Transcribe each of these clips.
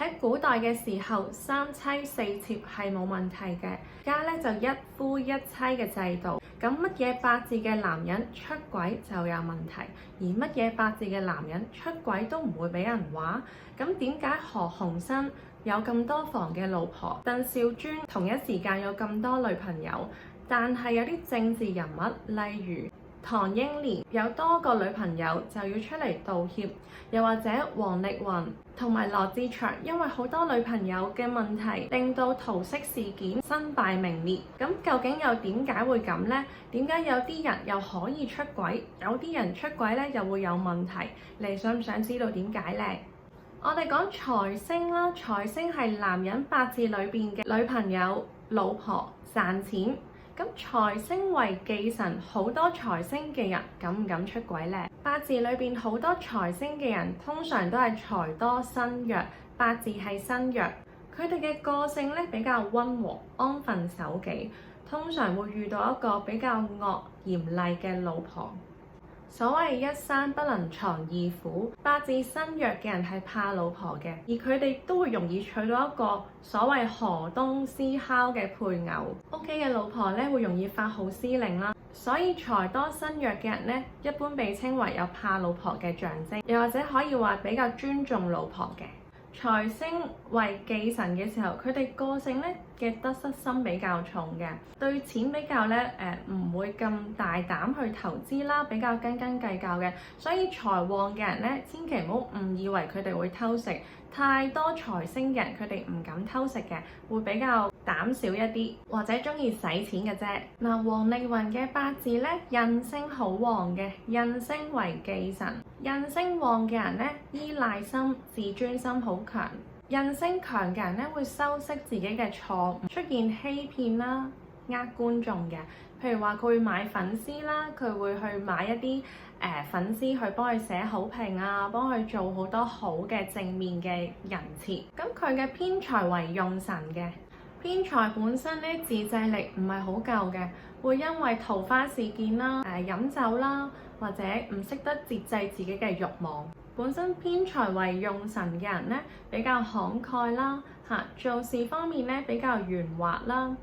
喺古代嘅時候，三妻四妾係冇問題嘅，而家咧就一夫一妻嘅制度。咁乜嘢八字嘅男人出軌就有問題，而乜嘢八字嘅男人出軌都唔會俾人話。咁點解何鴻燊有咁多房嘅老婆，鄧兆尊同一時間有咁多女朋友，但係有啲政治人物，例如唐英年有多個女朋友就要出嚟道歉，又或者王力宏同埋羅志祥因為好多女朋友嘅問題，令到桃色事件身敗名裂。咁究竟又點解會咁呢？點解有啲人又可以出軌，有啲人出軌咧又會有問題？你想唔想知道點解呢？我哋講財星啦，財星係男人八字裏邊嘅女朋友、老婆賺錢。咁財星為忌神，好多財星嘅人敢唔敢出軌呢？八字裏邊好多財星嘅人，通常都係財多身弱，八字係身弱，佢哋嘅個性咧比較溫和、安分守己，通常會遇到一個比較惡嚴厲嘅老婆。所謂一山不能藏二虎，八字身弱嘅人係怕老婆嘅，而佢哋都會容易娶到一個所謂河東獅吼嘅配偶。屋企嘅老婆咧會容易發號施令啦，所以財多身弱嘅人咧一般被稱為有怕老婆嘅象徵，又或者可以話比較尊重老婆嘅。財星為忌神嘅時候，佢哋個性咧嘅得失心比較重嘅，對錢比較咧唔會咁大膽去投資啦，比較斤斤計較嘅。所以財旺嘅人咧，千祈唔好誤以為佢哋會偷食。太多財星嘅人，佢哋唔敢偷食嘅，會比較膽小一啲，或者中意使錢嘅啫。嗱，王力宏嘅八字咧，印星好旺嘅，印星為忌神。印星旺嘅人咧，依賴心、自尊心好強。印星強嘅人咧，會修飾自己嘅錯誤，出現欺騙啦、觀眾嘅。譬如話佢會買粉絲啦，佢會去買一啲粉絲去幫佢寫好評啊，幫佢做好多好嘅正面嘅人設。咁佢嘅偏財為用神嘅，偏財本身咧自制力唔係好夠嘅，會因為桃花事件啦、飲酒啦，或者唔識得節制自己嘅慾望。本身偏財為用神嘅人咧，比較慷慨啦，做事方面咧比較圓滑啦，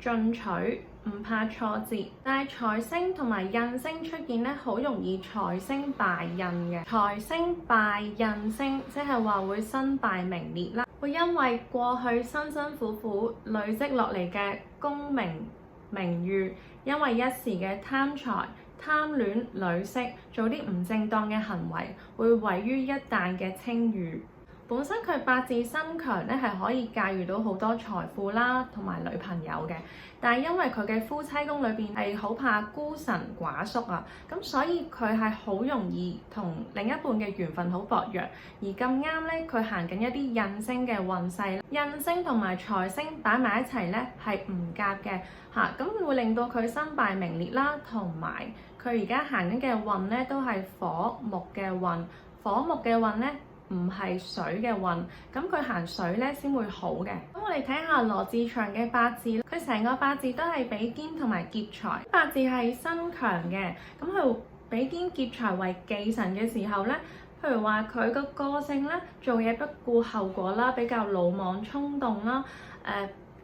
進取，唔怕挫折。但係財星同埋印星出現咧，好容易財星敗印嘅。財星敗印星，即係話會身敗名裂啦，會因為過去辛辛苦苦累積落嚟嘅功名名譽，因為一時嘅貪財、貪戀女色，做啲唔正當嘅行為，會毀於一旦嘅稱譽。本身佢八字身強咧，係可以駕馭到好多財富啦，同埋女朋友嘅。但係因為佢嘅夫妻宮裏邊係好怕孤臣寡宿啊，咁所以佢係好容易同另一半嘅緣分好薄弱。而咁啱咧，佢行緊一啲印星嘅運勢，印星同埋財星擺埋一齊咧係唔夾嘅嚇，咁會令到佢身敗名裂啦，同埋佢而家行緊嘅運咧都係火木嘅運，火木嘅運咧，唔係水嘅運，咁佢行水咧先會好嘅。咁我哋睇下羅志祥嘅八字，佢成個八字都係比肩同埋劫財，八字係身強嘅。咁佢比肩劫財為忌神嘅時候咧，譬如話佢個個性咧，做嘢不顧後果啦，比較魯莽衝動啦，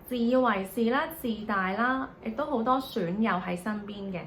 自以為是啦，自大啦，亦都好多損友喺身邊嘅。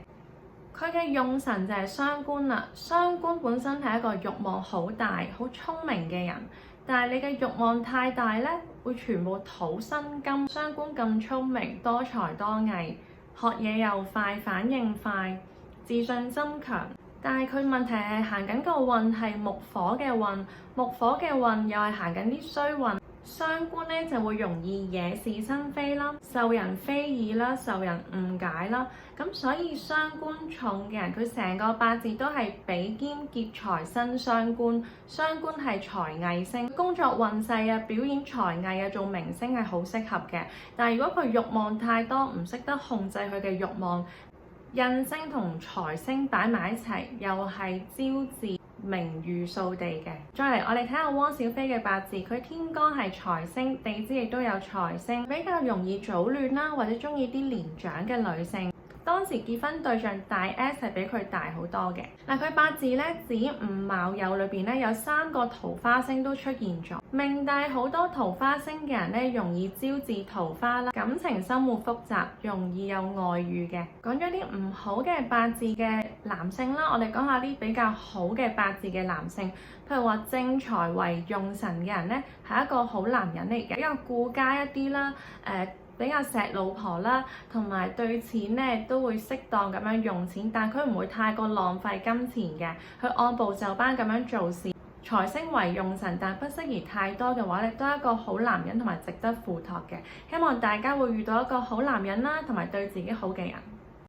佢嘅用神就係傷官啦，傷官本身係一個慾望好大、好聰明嘅人，但係你嘅慾望太大咧，會全部土生金。傷官咁聰明、多才多藝，學嘢又快、反應快、自信心強，但係佢問題係行緊個運係木火嘅運，木火嘅運又係行緊啲衰運。傷官咧就會容易惹是生非啦，受人非議啦，受人誤解啦。咁所以傷官重嘅人，佢成個八字都係比肩劫財生傷官，傷官係才藝星，工作運勢啊、表演才藝啊、做明星係好適合嘅。但係如果佢慾望太多，唔識得控制佢嘅慾望，印星同財星擺埋一齊，又係招致名譽掃地嘅。再嚟，我哋睇下汪小菲嘅八字，佢天干係財星，地支亦都有財星，比較容易早戀啦，或者中意啲年長嘅女性。當時結婚對象大 S 係比佢大好多嘅。嗱，佢八字咧子午卯酉裏邊咧有3個桃花星都出現咗，命帶好多桃花星嘅人咧容易招致桃花啦，感情生活複雜，容易有外遇嘅。講咗啲唔好嘅八字嘅男性啦，我哋講下啲比較好嘅八字嘅男性，譬如話正財為用神嘅人咧，係一個好男人嚟嘅，比較顧家一啲啦，比較錫老婆啦，同埋對錢咧都會適當咁樣用錢，但佢唔會太過浪費金錢嘅，佢按部就班咁樣做事。財星為用神，但不適宜太多嘅話咧，都係一個好男人同埋值得付託嘅。希望大家會遇到一個好男人啦，同埋對自己好嘅人。